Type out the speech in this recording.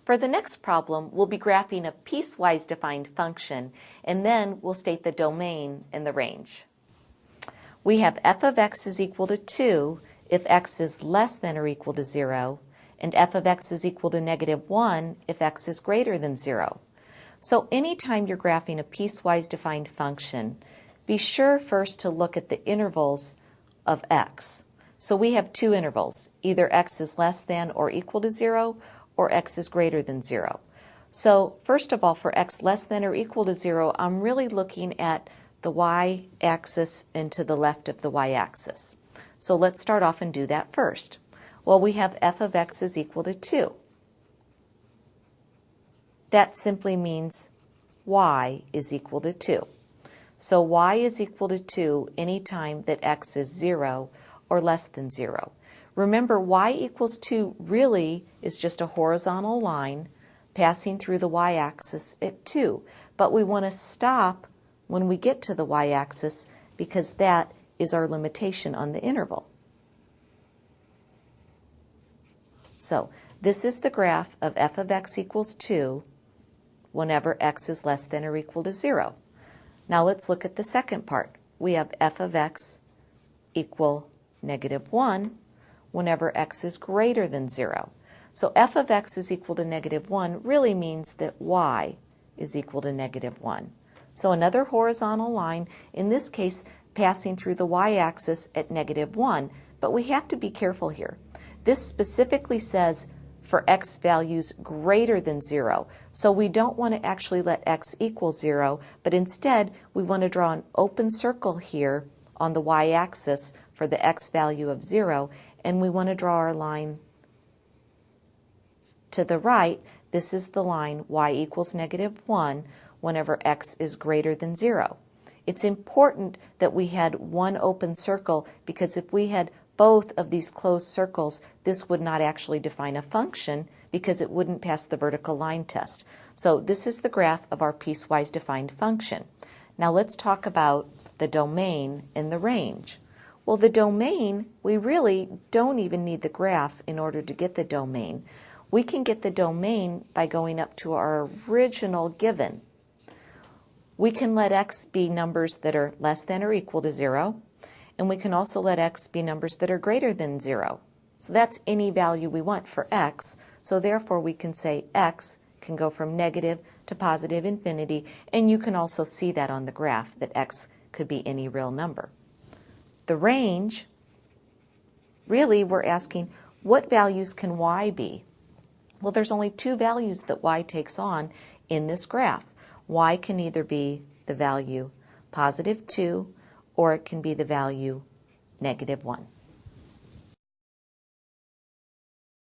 For the next problem, we'll be graphing a piecewise defined function, and then we'll state the domain and the range. We have f of x is equal to 2 if x is less than or equal to 0, and f of x is equal to negative 1 if x is greater than 0. So anytime you're graphing a piecewise defined function, be sure first to look at the intervals of x. So we have two intervals, either x is less than or equal to 0, or x is greater than 0. So first of all, for x less than or equal to 0, I'm really looking at the y-axis and to the left of the y-axis. So let's start off and do that first. Well, we have f of x is equal to 2. That simply means y is equal to 2. So y is equal to 2 anytime that x is 0 or less than 0. Remember, y equals 2 really is just a horizontal line passing through the y-axis at 2. But we want to stop when we get to the y-axis because that is our limitation on the interval. So this is the graph of f of x equals 2 whenever x is less than or equal to 0. Now let's look at the second part. We have f of x equal negative 1 whenever x is greater than 0. So f of x is equal to negative 1 really means that y is equal to negative 1. So another horizontal line, in this case passing through the y-axis at negative 1. But we have to be careful here. This specifically says for x values greater than 0. So we don't want to actually let x equal 0, but instead we want to draw an open circle here on the y-axis for the x value of 0, and we want to draw our line to the right. This is the line y equals negative 1 whenever x is greater than 0. It's important that we had one open circle because if we had both of these closed circles, this would not actually define a function because it wouldn't pass the vertical line test. So this is the graph of our piecewise defined function. Now let's talk about the domain and the range. Well, the domain, we really don't even need the graph in order to get the domain. We can get the domain by going up to our original given. We can let x be numbers that are less than or equal to 0. And we can also let x be numbers that are greater than 0. So that's any value we want for x. So therefore we can say x can go from negative to positive infinity, and you can also see that on the graph that x could be any real number. The range, really we're asking what values can y be? Well, there's only two values that y takes on in this graph. Y can either be the value positive 2 or it can be the value negative 1.